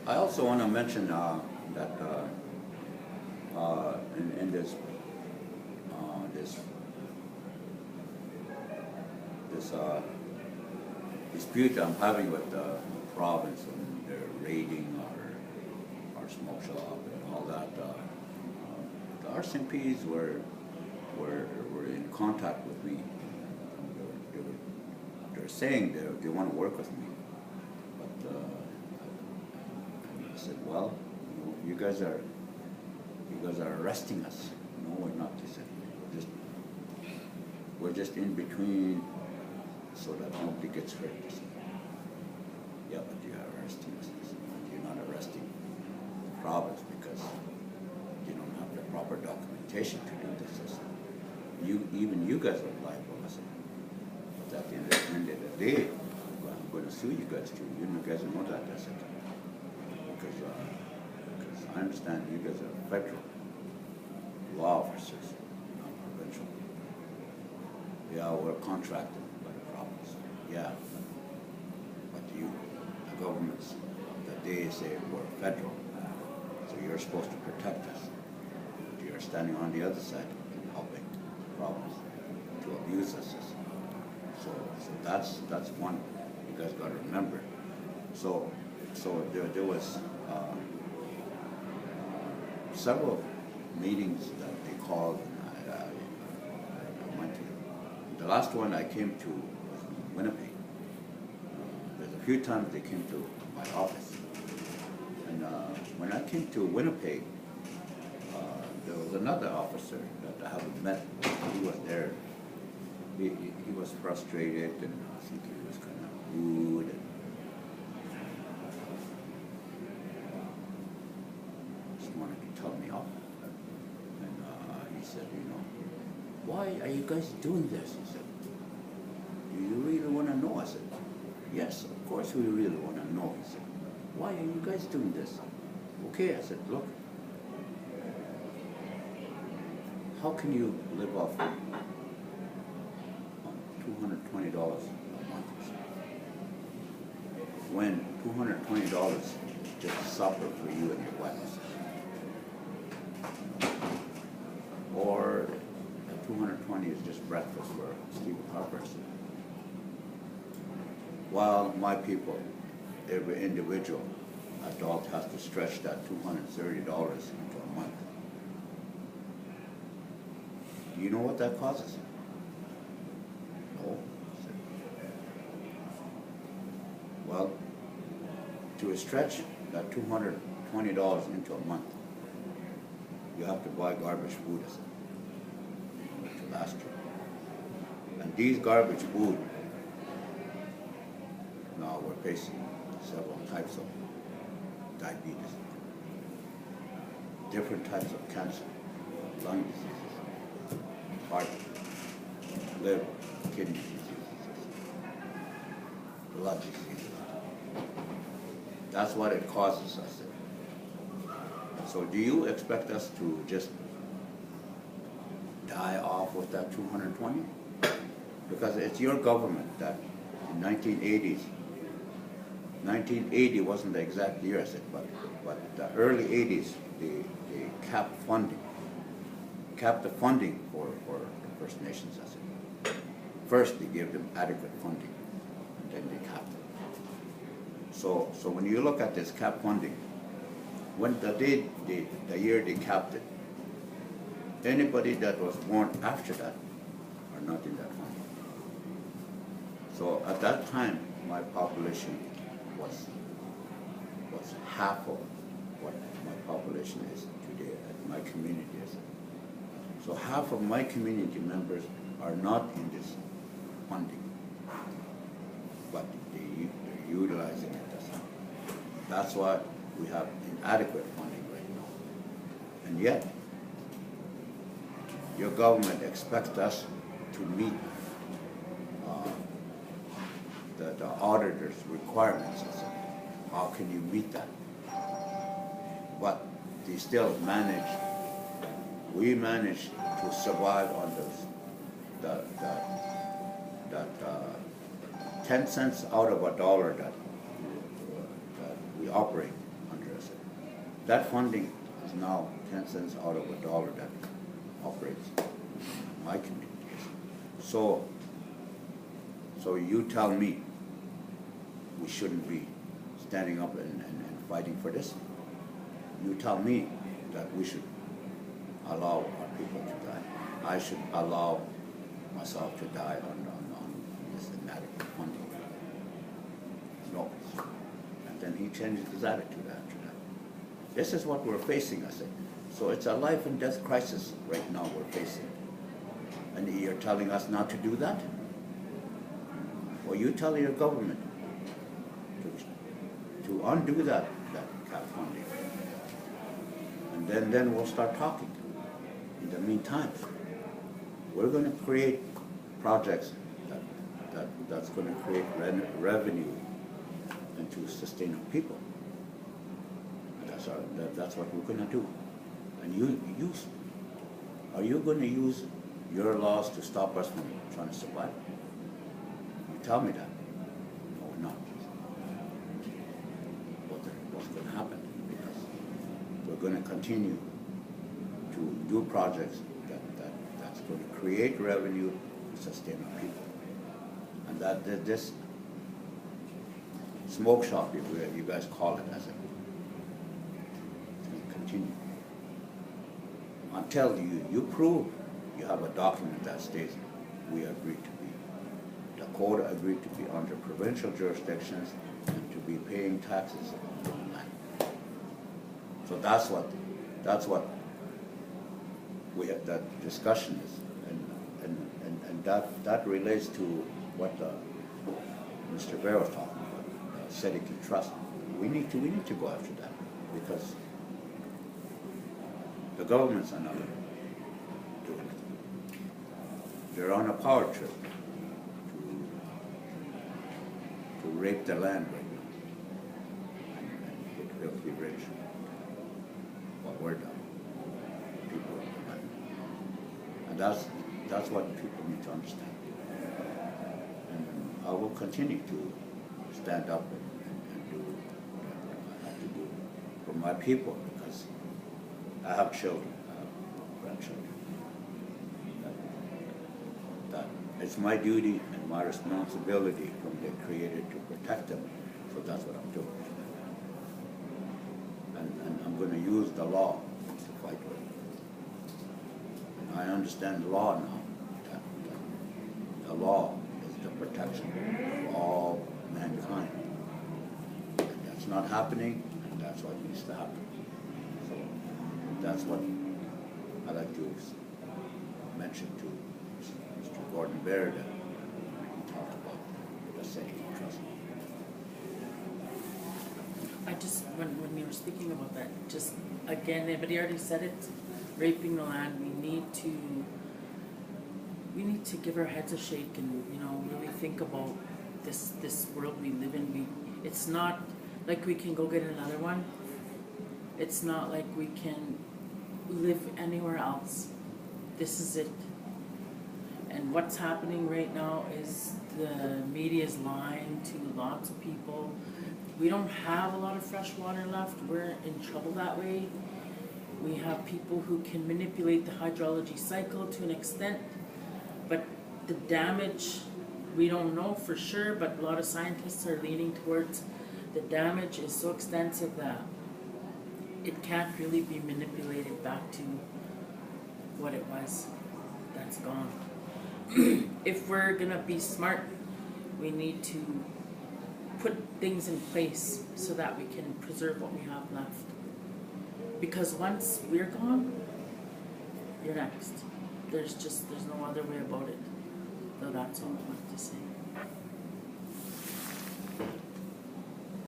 I also want to mention that in this this this dispute I'm having with the province and their raiding our smoke shop and all that, the RCMPs were in contact with me. They're saying they want to work with me, but I said, well, you guys are arresting us. No, we're not. They said, we're just in between so that nobody gets hurt. They said, yeah, but you are arresting us. They said, you're not arresting the province because you don't have the proper documentation to do this. I said, even you guys are liable. I said, but at the end of the day, I'm going to sue you guys too. You guys know that. I said, because I understand you guys are federal law officers, not provincial. Yeah, we're contracted by the province. Yeah, but the governments, that they say we're federal, so you're supposed to protect us. But you're standing on the other side and helping the province to abuse us. So that's one you guys got to remember. So there was several meetings that they called, and I went to. The last one I came to was in Winnipeg. There's a few times they came to my office, and when I came to Winnipeg, there was another officer that I haven't met. He was there. He was frustrated, and I think he was kind of rude. And just wanted to tell me off. And he said, why are you guys doing this? He said, do you really want to know? I said, yes, of course we really want to know. He said, why are you guys doing this? Okay, I said, look, how can you live off $220 a month when $220 is just supper for you and your wife? Or 220 is just breakfast for Steve Harper. While my people, every individual adult has to stretch that $230 into a month. Do you know what that causes? No. Well, to stretch that $220 into a month, you have to buy garbage food to last you. And these garbage food, now we're facing several types of diabetes, different types of cancer, lung diseases, heart, liver, kidney diseases, blood diseases. That's what it causes us. So do you expect us to just die off with that 220? Because it's your government that in 1980 wasn't the exact year, I said, but the early 80s, they capped the funding for the First Nations, I said. First, they gave them adequate funding, and then they capped it. So when you look at this cap funding, when the year they capped it, anybody that was born after that are not in that funding. So at that time, my population was half of what my population is today, my community is. So half of my community members are not in this funding, but they're utilizing it. That's why we have inadequate funding right now. And yet, your government expects us to meet the auditor's requirements. How can you meet that? But they still we manage to survive on that 10 cents out of a dollar that we operate on that funding is now 10 cents out of $1 that operates in my community. So you tell me we shouldn't be standing up and fighting for this? You tell me that we should allow our people to die. I should allow myself to die on this inadequate funding. No. And then he changes his attitude after that. This is what we're facing, I say. So it's a life and death crisis right now we're facing. And you're telling us not to do that? Well, you tell your government to undo that cap funding. And then we'll start talking. In the meantime, we're going to create projects that's going to create revenue and to sustain our people. That's what we're going to do. And are you going to use your laws to stop us from trying to survive? You tell me that. No, we're not. What's going to happen? Because we're going to continue to do projects that's going to create revenue to sustain our people. And that this smoke shop, if you guys call it, as it's going to continue until you prove you have a document that states we agreed to be, Dakota agreed to be under provincial jurisdictions and to be paying taxes on the land. So that's what we have, that discussion is, and that relates to what Mr. Bear was talking about, Sediki Trust. We need to go after that because the governments are not going to do it. They're on a power trip to rape the land right now and get filthy rich. What we're done. People are the land. And that's what people need to understand. And I will continue to stand up and do what I have to do for my people because I have children, I have grandchildren. That it's my duty and my responsibility from the Creator to protect them. So that's what I'm doing. And I'm going to use the law to fight with it. And I understand the law now. That the law is the protection of all mankind. And that's not happening, and that's what needs to happen. So that's what I like to mention to Mr. Gordon Baird that he talked about the Sediki Trust. I just, when you were speaking about that, just again, everybody already said it, raping the land, we need to give our heads a shake and, really think about this world we live in. It's not like we can go get another one. It's not like we can live anywhere else. This is it. And what's happening right now is the media is lying to lots of people. We don't have a lot of fresh water left. We're in trouble that way. We have people who can manipulate the hydrology cycle to an extent, but the damage, we don't know for sure, but a lot of scientists are leaning towards the damage is so extensive that it can't really be manipulated back to what it was. That's gone. If we're gonna be smart, we need to put things in place so that we can preserve what we have left. Because once we're gone, you're next. There's no other way about it. So that's all I want to say.